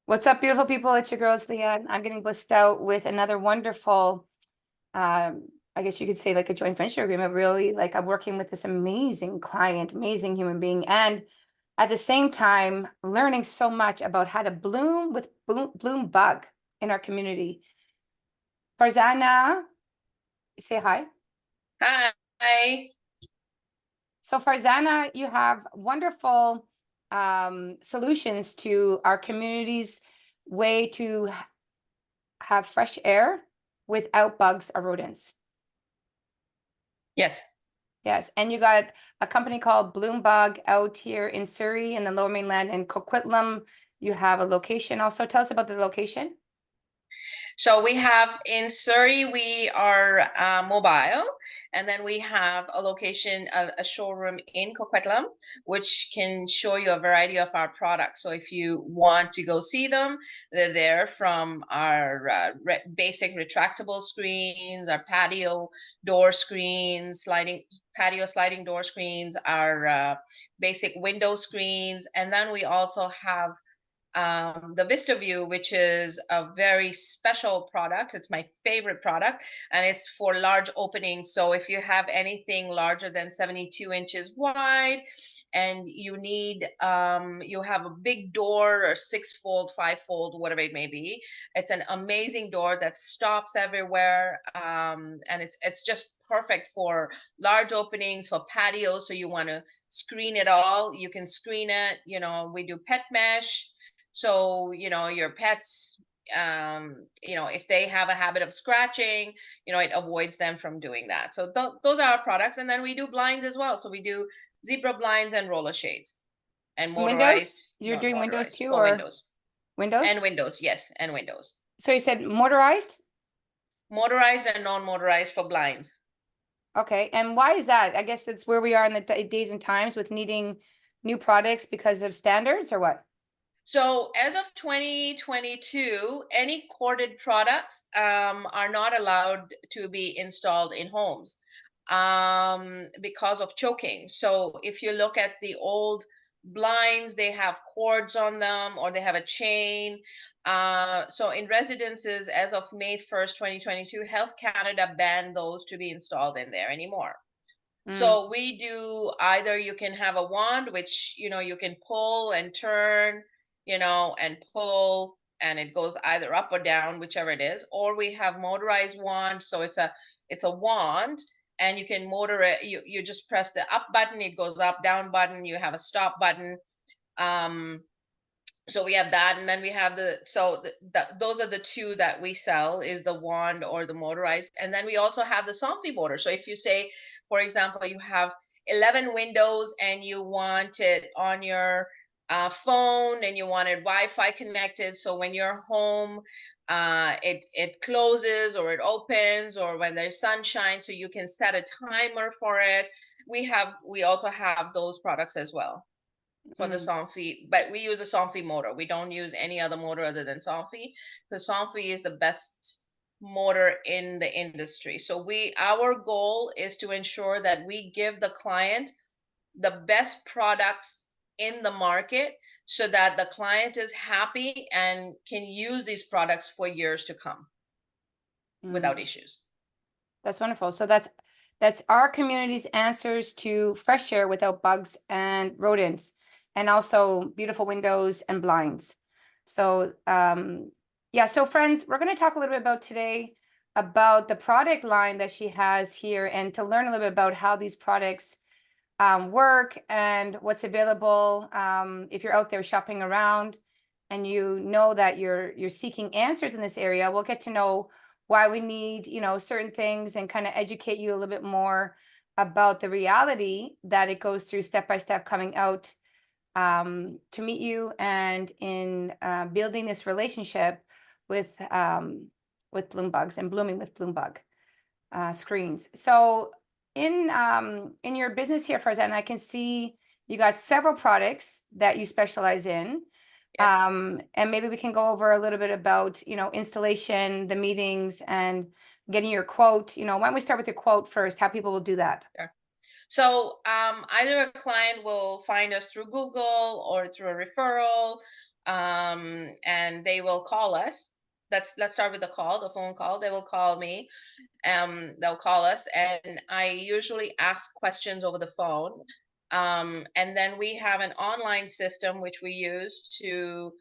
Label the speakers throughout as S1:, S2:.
S1: What's up, beautiful people? It's your girl, it's Leanne. I'm getting blissed out with another wonderful, I guess you could say like a joint venture agreement, really. Like I'm working with this amazing client, amazing human being, and at the same time, learning so much about how to bloom with bloom bug in our community. Farzana, say hi.
S2: Hi.
S1: So Farzana, you have wonderful solutions to our community's way to have fresh air without bugs or rodents.
S2: Yes.
S1: Yes, and you got a company called Bloombug out here in Surrey in the Lower Mainland in Coquitlam. You have a location also. Tell us about the location.
S2: So we have in Surrey, we are mobile, and then we have a location, a showroom in Coquitlam, which can show you a variety of our products. So if you want to go see them, they're there from our basic retractable screens, our patio door screens, sliding door screens, our basic window screens, and then we also have the Vista View, which is a very special product. It's my favorite product, and it's for large openings. So if you have anything larger than 72 inches wide, and you have a big door or 6-fold, 5-fold, whatever it may be, it's an amazing door that stops everywhere, and it's just perfect for large openings, for patios. So you want to screen it all, you can screen it. We do pet mesh, so your pets, if they have a habit of scratching, it avoids them from doing that. So those are our products. And then we do blinds as well. So we do zebra blinds and roller shades, and
S1: Windows?
S2: motorized,
S1: You're
S2: non
S1: doing windows
S2: motorized,
S1: too,
S2: for
S1: or
S2: windows.
S1: windows?
S2: And windows, yes, and windows.
S1: So you said motorized?
S2: Motorized and non-motorized for blinds.
S1: Okay, and why is that? I guess it's where we are in the days and times with needing new products because of standards or what?
S2: So as of 2022, any corded products are not allowed to be installed in homes because of choking. So if you look at the old blinds, they have cords on them or they have a chain. So in residences, as of May 1st, 2022, Health Canada banned those to be installed in there anymore.
S1: Mm,
S2: So we do either you can have a wand, which you can pull and turn, and pull, and it goes either up or down, whichever it is, or we have motorized wand. So it's a wand, and you can motor it. You just press the up button, it goes up, down button, you have a stop button. Um, so we have that, and then we have those are the two that we sell, is the wand or the motorized. And then we also have the Somfy motor. So if you say, for example, you have 11 windows and you want it on your phone, and you want it Wi-Fi connected, so when you're home, it closes or it opens, or when there's sunshine, so you can set a timer for it. We also have those products as well for the
S1: mm.
S2: Somfy, but we use a Somfy motor. We don't use any other motor other than Somfy. The Somfy is the best motor in the industry. So our goal is to ensure that we give the client the best products in the market, so that the client is happy and can use these products for years to come without
S1: Mm.
S2: issues.
S1: That's wonderful. So that's our community's answers to fresh air without bugs and rodents, and also beautiful windows and blinds. So yeah, so friends, we're going to talk a little bit about today about the product line that she has here, and to learn a little bit about how these products work and what's available. If you're out there shopping around and you know that you're seeking answers in this area, we'll get to know why we need, certain things, and kind of educate you a little bit more about the reality that it goes through step by step coming out to meet you, and in building this relationship with bloom bugs and blooming with bloom bug screens. So in your business here, Farzan, I can see you got several products that you specialize in.
S2: Yes.
S1: And maybe we can go over a little bit about, installation, the meetings, and getting your quote. Why don't we start with the quote first, how people will do that?
S2: Yeah. So either a client will find us through Google or through a referral, and they will call us. Let's start with the call, the phone call. They will call me. They'll call us, and I usually ask questions over the phone. And then we have an online system which we use to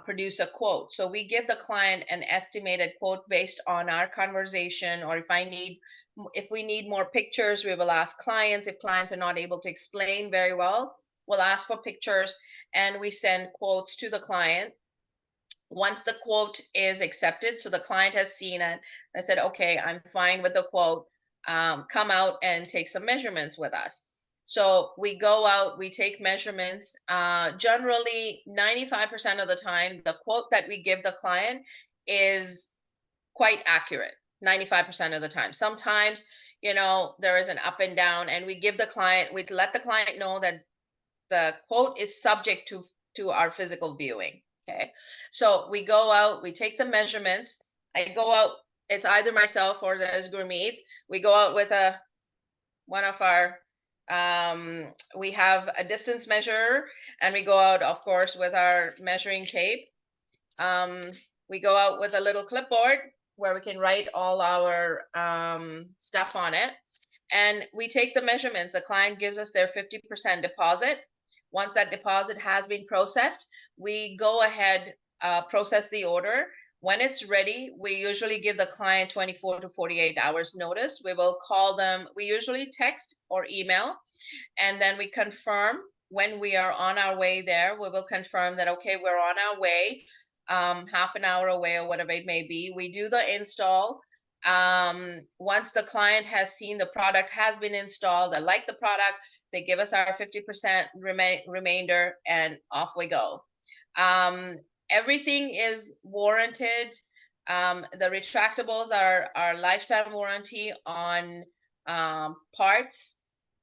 S2: produce a quote. So we give the client an estimated quote based on our conversation, or if we need more pictures, we will ask clients. If clients are not able to explain very well, we'll ask for pictures, and we send quotes to the client. Once the quote is accepted, so the client has seen it, I said, okay, I'm fine with the quote. Come out and take some measurements with us. So we go out, we take measurements. Generally, 95% of the time, the quote that we give the client is quite accurate. 95% of the time. Sometimes, there is an up and down, and we let the client know that the quote is subject to our physical viewing. Okay. So we go out, we take the measurements. I go out, it's either myself or there's Gurmeet. We go out with one of our, we have a distance measurer, and we go out, of course, with our measuring tape. We go out with a little clipboard where we can write all our stuff on it. And we take the measurements. The client gives us their 50% deposit. Once that deposit has been processed, we go ahead, process the order. When it's ready, we usually give the client 24 to 48 hours notice. We will call them. We usually text or email, and then we confirm when we are on our way there. We will confirm that, okay, we're on our way, half an hour away or whatever it may be. We do the install. Once the client has seen the product has been installed, they like the product, they give us our 50% remainder, and off we go. Everything is warranted. The retractables are lifetime warranty on parts.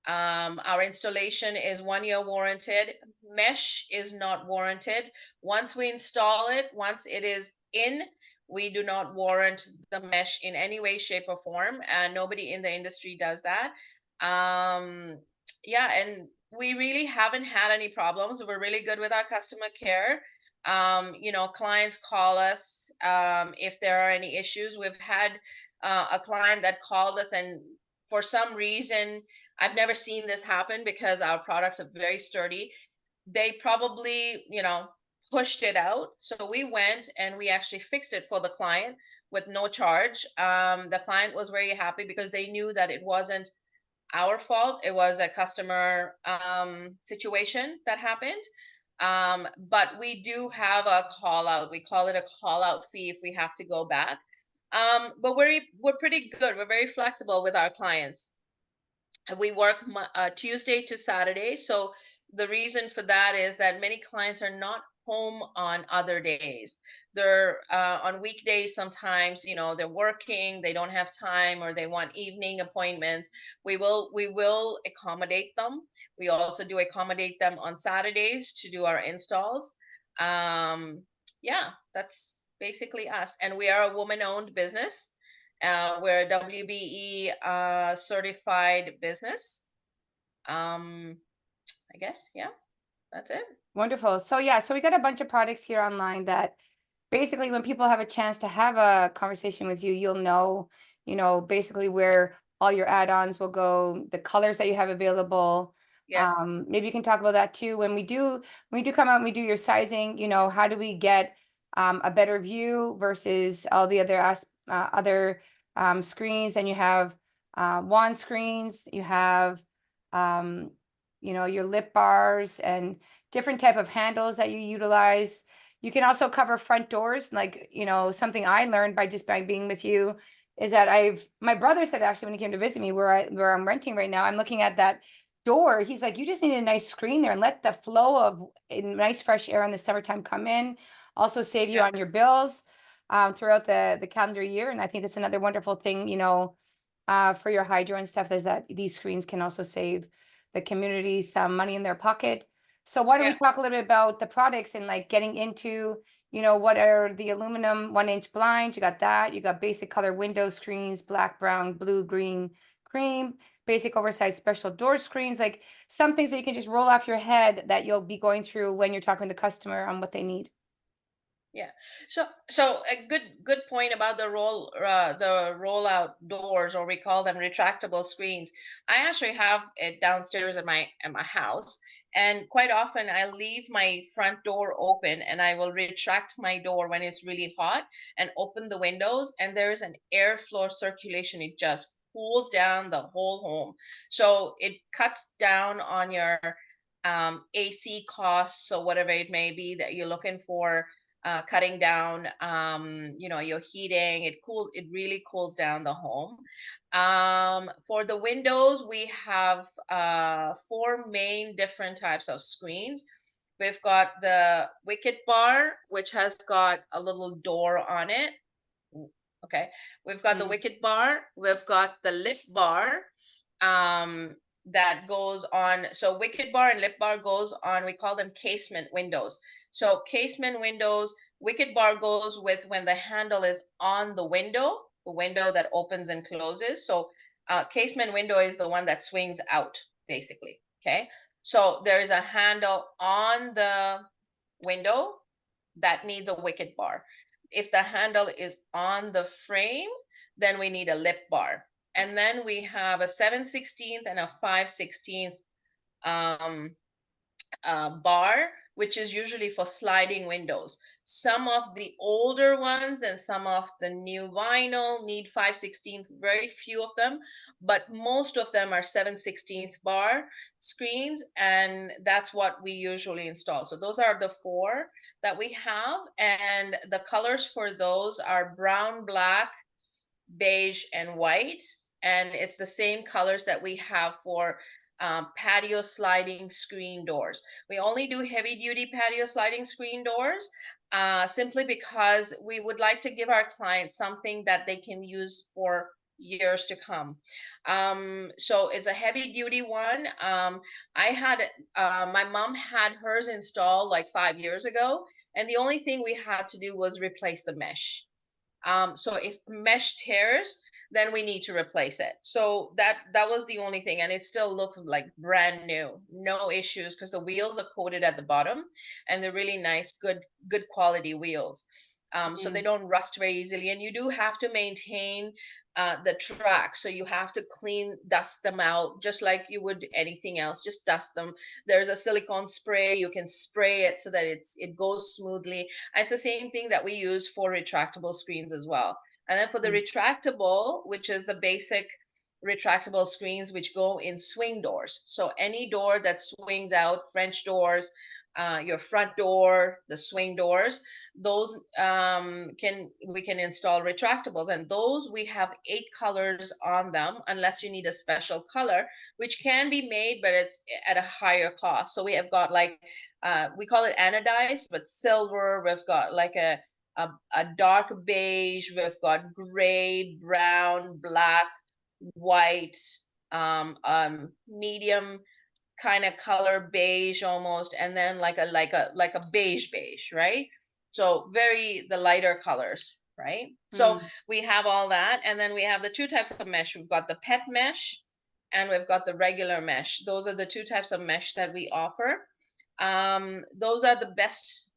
S2: Our installation is 1 year warranted. Mesh is not warranted. Once we install it, once it is in, we do not warrant the mesh in any way, shape, or form, and nobody in the industry does that. Yeah, and we really haven't had any problems. We're really good with our customer care. Clients call us if there are any issues. We've had a client that called us, and for some reason, I've never seen this happen because our products are very sturdy. They probably, pushed it out. So we went and we actually fixed it for the client with no charge. The client was very happy because they knew that it wasn't our fault. It was a customer situation that happened. But we do have a call out. We call it a call out fee if we have to go back. But we're pretty good. We're very flexible with our clients. We work Tuesday to Saturday. So the reason for that is that many clients are not home on other days. They're on weekdays. Sometimes, they're working, they don't have time, or they want evening appointments. We will accommodate them. We also do accommodate them on Saturdays to do our installs. Yeah, that's basically us. And we are a woman-owned business. We're a WBE certified business. I guess, yeah, that's it.
S1: Wonderful. So yeah, so we got a bunch of products here online that basically when people have a chance to have a conversation with you, you'll know, basically where all your add-ons will go, the colors that you have available.
S2: Yes.
S1: Maybe you can talk about that too. When we do come out and we do your sizing, how do we get a better view versus all the other screens? And you have wand screens, you have your lip bars and different type of handles that you utilize. You can also cover front doors. Like, something I learned by being with you is that my brother said, actually, when he came to visit me where I'm renting right now, I'm looking at that door. He's like, you just need a nice screen there and let the flow of nice fresh air in the summertime come in. Also save you on your bills throughout the calendar year. And I think that's another wonderful thing, for your hydro and stuff, is that these screens can also save the community some money in their pocket. So why don't we talk a little bit about the products and like getting into, what are the aluminum 1-inch blinds? You got that. You got basic color window screens, black, brown, blue, green, cream, basic oversized special door screens, like some things that you can just roll off your head that you'll be going through when you're talking to the customer on what they need.
S2: Yeah. So a good point about the rollout doors, or we call them retractable screens. I actually have it downstairs at my house, and quite often I leave my front door open and I will retract my door when it's really hot and open the windows, and there is an airflow circulation. It just cools down the whole home. So it cuts down on your AC costs or whatever it may be that you're looking for, cutting down, your heating. It really cools down the home. For the windows, we have four main different types of screens. We've got the wicket bar, which has got a little door on it. Okay, we've got the
S1: Mm.
S2: wicket bar, we've got the lip bar, um, that goes on. So wicket bar and lip bar goes on, we call them casement windows. So casement windows, wicket bar goes with when the handle is on the window that opens and closes. So casement window is the one that swings out, basically. Okay, so there is a handle on the window that needs a wicket bar. If the handle is on the frame, then we need a lip bar. And then we have a 7/16 and a 5/16 um, bar, which is usually for sliding windows. Some of the older ones and some of the new vinyl need 5/16, very few of them, but most of them are 7/16 bar screens, and that's what we usually install. So those are the four that we have, and the colors for those are brown, black, beige, and white. And it's the same colors that we have for patio sliding screen doors. We only do heavy duty patio sliding screen doors, simply because we would like to give our clients something that they can use for years to come. So it's a heavy duty one. My mom had hers installed like 5 years ago, and the only thing we had to do was replace the mesh. So if the mesh tears, then we need to replace it. So that was the only thing, and it still looks like brand new, no issues, because the wheels are coated at the bottom, and they're really nice, good quality wheels. So they
S1: Mm.
S2: don't rust very easily, and you do have to maintain the track. So you have to dust them out, just like you would anything else. Just dust them. There's a silicone spray. You can spray it so that it goes smoothly. And it's the same thing that we use for retractable screens as well. And then for the
S1: Mm.
S2: retractable, which is the basic retractable screens, which go in swing doors. So any door that swings out, French doors, your front door, the swing doors, those we can install retractables, and those we have 8 colors on them, unless you need a special color, which can be made, but it's at a higher cost. So we have got like we call it anodized, but silver. We've got like a dark beige. We've got gray, brown, black, white, medium kind of color beige almost, and then like a beige, right? So very the lighter colors, right? So
S1: Mm.
S2: we have all that, and then we have the two types of mesh. We've got the pet mesh and we've got the regular mesh. Those are the two types of mesh that we offer. Those are the best,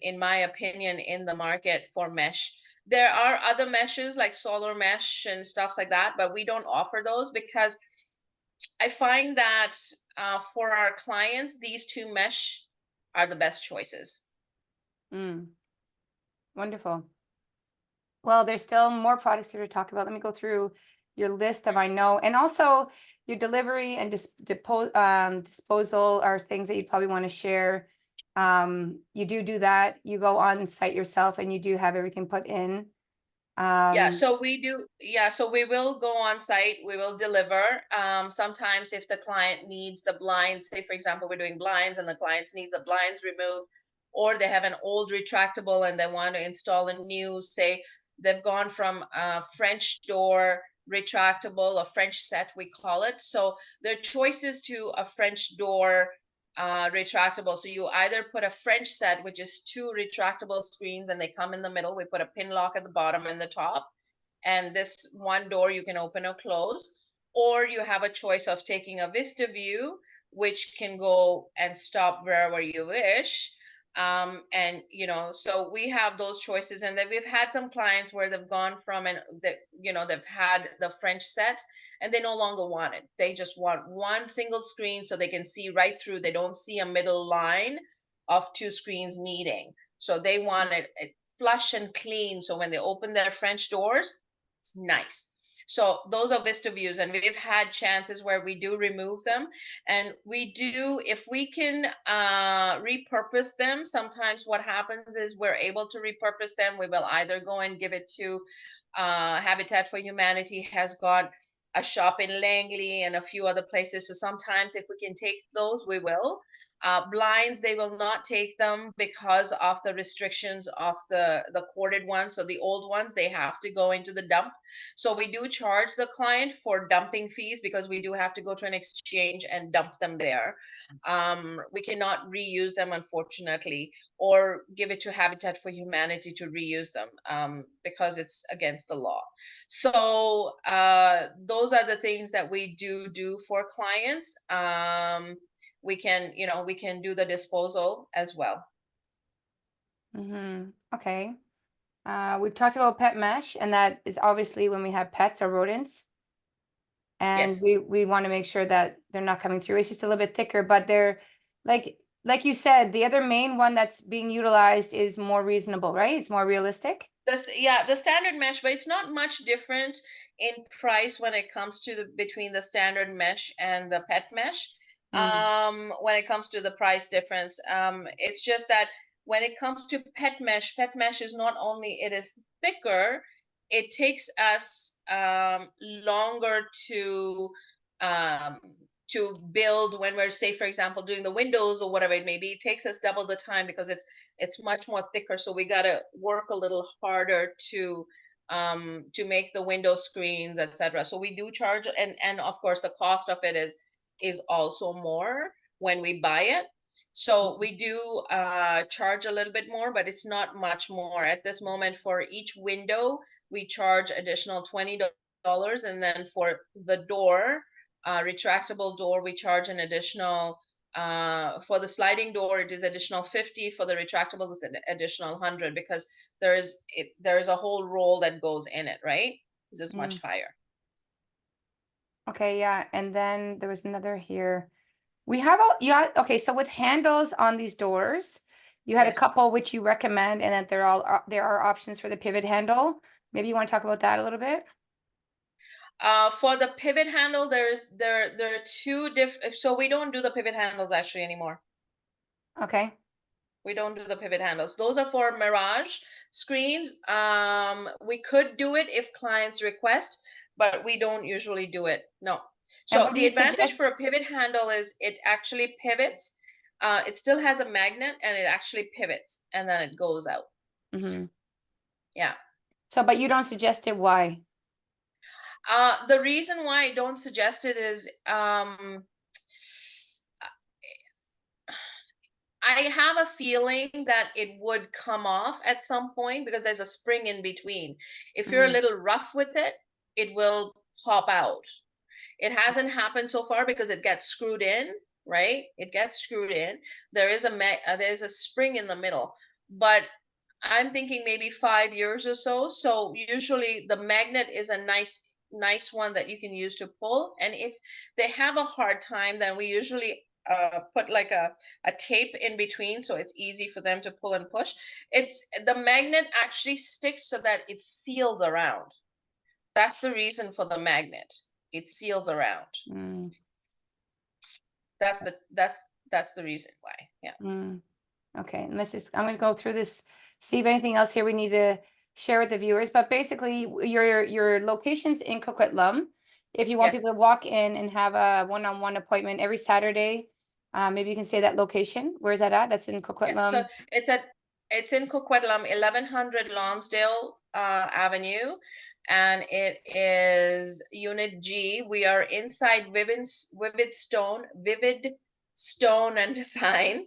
S2: in my opinion, in the market for mesh. There are other meshes like solar mesh and stuff like that, but we don't offer those because I find that for our clients, these two mesh are the best choices.
S1: Mm. Wonderful. Well, there's still more products here to talk about. Let me go through your list of I know, and also your delivery and disposal are things that you'd probably want to share. You do that. You go on site yourself, and you do have everything put in.
S2: Yeah,
S1: Um,
S2: so we do. Yeah, so we will go on site. We will deliver. Sometimes if the client needs the blinds, say for example, we're doing blinds and the clients needs the blinds removed, or they have an old retractable and they want to install a new, say they've gone from a French door retractable, a French set we call it. So their choices to a French door retractable. So you either put a French set, which is two retractable screens and they come in the middle. We put a pin lock at the bottom and the top. And this one door you can open or close. or you have a choice of taking a vista view, which can go and stop wherever you wish. And so we have those choices, and then we've had some clients where they've gone from they've had the French set and they no longer want it. They just want one single screen so they can see right through. They don't see a middle line of two screens meeting. So they want it flush and clean. So when they open their French doors, it's nice. So those are vista views, and we've had chances where we do remove them, and we do, if we can repurpose them. Sometimes what happens is we're able to repurpose them. We will either go and give it to Habitat for Humanity has got a shop in Langley and a few other places. So sometimes if we can take those, we will. Blinds, they will not take them because of the restrictions of the corded ones. So the old ones, they have to go into the dump. So we do charge the client for dumping fees because we do have to go to an exchange and dump them there. We cannot reuse them, unfortunately, or give it to Habitat for Humanity to reuse them because it's against the law. So those are the things that we do for clients. We can do the disposal as well.
S1: Okay. We've talked about pet mesh, and that is obviously when we have pets or rodents. And
S2: Yes.
S1: we want to make sure that they're not coming through. It's just a little bit thicker, but they're like you said, the other main one that's being utilized is more reasonable, right? It's more realistic.
S2: The standard mesh, but it's not much different in price when it comes to between the standard mesh and the pet mesh. When it comes to the price difference, it's just that when it comes to pet mesh is not only it is thicker, it takes us longer um, to build when we're, say, for example, doing the windows or whatever it may be. It takes us double the time because it's much more thicker. So we got to work a little harder to make the window screens, etc. So we do charge, and of course the cost of it is also more when we buy it. So we do charge a little bit more, but it's not much more at this moment. For each window, we charge additional $20, and then for the door, retractable door, we charge an additional for the sliding door, it is additional 50. For the retractable, it's an additional 100 because there is a whole roll that goes in it, right? This is much higher.
S1: Okay, yeah. And then there was another here. We have okay, so with handles on these doors, you had a
S2: Yes.
S1: couple which you recommend, and that there are options for the pivot handle. Maybe you want to talk about that a little bit?
S2: For the pivot handle, there are two different. So we don't do the pivot handles actually anymore.
S1: Okay.
S2: We don't do the pivot handles. Those are for Mirage screens. We could do it if clients request, but we don't usually do it. No.
S1: And
S2: So
S1: what do
S2: the
S1: you
S2: advantage
S1: suggest?
S2: for a pivot handle is it actually pivots. It still has a magnet and it actually pivots and then it goes out. Yeah.
S1: So, but you don't suggest it. Why?
S2: The reason why I don't suggest it is I have a feeling that it would come off at some point because there's a spring in between. If you're a little rough with it, it will pop out. It hasn't happened so far because it gets screwed in, right? It gets screwed in. There's a spring in the middle, but I'm thinking maybe 5 years or so. So usually the magnet is a nice one that you can use to pull. And if they have a hard time, then we usually put like a tape in between so it's easy for them to pull and push. It's the magnet actually sticks so that it seals around. That's the reason for the magnet. It seals around. That's the reason why. Yeah.
S1: Okay, and I'm going to go through this, see if anything else here we need to share with the viewers. But basically, your location's in Coquitlam. If you want
S2: Yes.
S1: people to walk in and have a one-on-one appointment every Saturday, maybe you can say that location. Where's that at? That's in
S2: Yeah.
S1: Coquitlam.
S2: So it's in Coquitlam, 1100 Lonsdale Avenue, and it is Unit G. We are inside Vivid stone and design.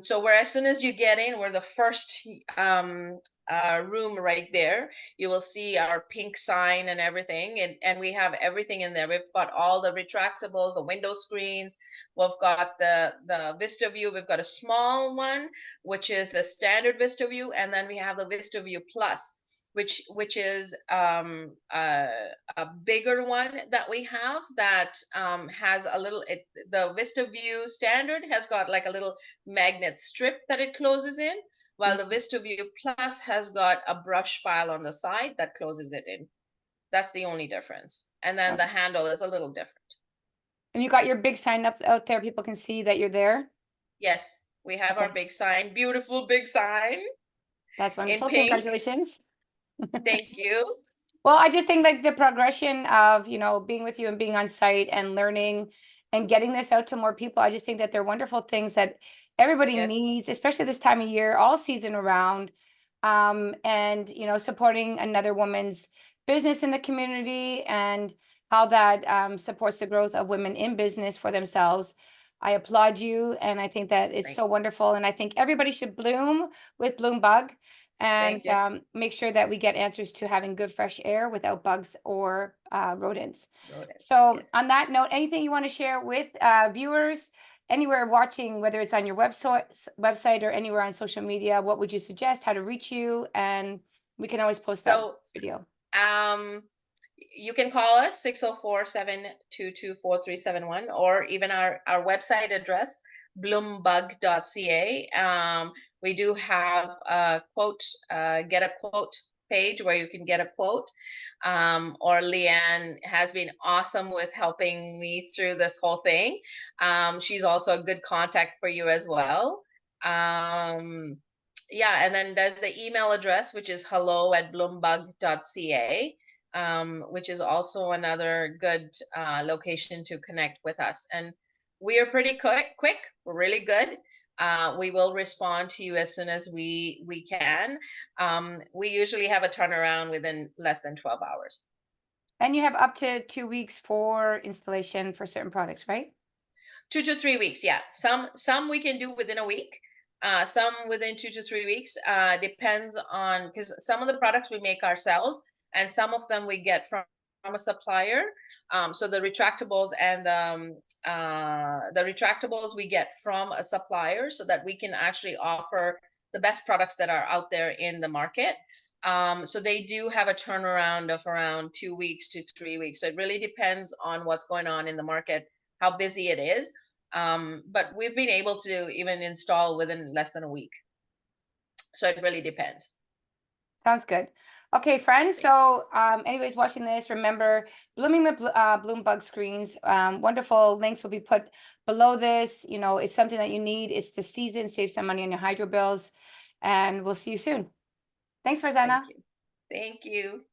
S2: So where as soon as you get in, we're the first room right there. You will see our pink sign and everything, and we have everything in there. We've got all the retractables, the window screens. We've got the Vista View. We've got a small one, which is the standard Vista View, and then we have the Vista View Plus, which is a bigger one that we have that has a little. The Vista View Standard has got like a little magnet strip that it closes in, while the Vista View Plus has got a brush file on the side that closes it in. That's the only difference. And then the handle is a little different.
S1: And you got your big sign up out there. People can see that you're there.
S2: Yes, we have our big sign, beautiful big sign.
S1: That's
S2: In
S1: wonderful.
S2: pink.
S1: Congratulations.
S2: Thank you.
S1: Well, I just think like the progression of, being with you and being on site and learning and getting this out to more people, I just think that they're wonderful things that everybody
S2: Yes.
S1: needs, especially this time of year, all season around. And, supporting another woman's business in the community and how that supports the growth of women in business for themselves. I applaud you, and I think that it's so wonderful. And I think everybody should bloom with Bloombug and
S2: Thank you.
S1: make sure that we get answers to having good fresh air without bugs or rodents. So
S2: Yes.
S1: on that note, anything you want to share with viewers anywhere watching, whether it's on your website or anywhere on social media, what would you suggest, how to reach you? And we can always post that video.
S2: You can call us 604-722-4371, or even our website address, bloombug.ca. We do have a quote, get a quote page where you can get a quote. Or Leanne has been awesome with helping me through this whole thing. She's also a good contact for you as well. Yeah, and then there's the email address, which is hello@bloombug.ca. Which is also another good location to connect with us. And we are pretty quick. We're really good. We will respond to you as soon as we can. We usually have a turnaround within less than 12 hours.
S1: And you have up to 2 weeks for installation for certain products, right?
S2: 2 to 3 weeks, yeah. Some we can do within a week. Some within 2 to 3 weeks. Depends on, because some of the products we make ourselves, and some of them we get from a supplier. So the retractables and the retractables we get from a supplier, so that we can actually offer the best products that are out there in the market. So they do have a turnaround of around 2 weeks to 3 weeks. So it really depends on what's going on in the market, how busy it is. But we've been able to even install within less than a week. So it really depends.
S1: Sounds good. Okay, friends. So anyways, watching this, remember blooming with Bloombug screens. Wonderful links will be put below this. It's something that you need. It's the season. Save some money on your hydro bills. And we'll see you soon. Thanks, Farzana.
S2: Thank you. Thank you.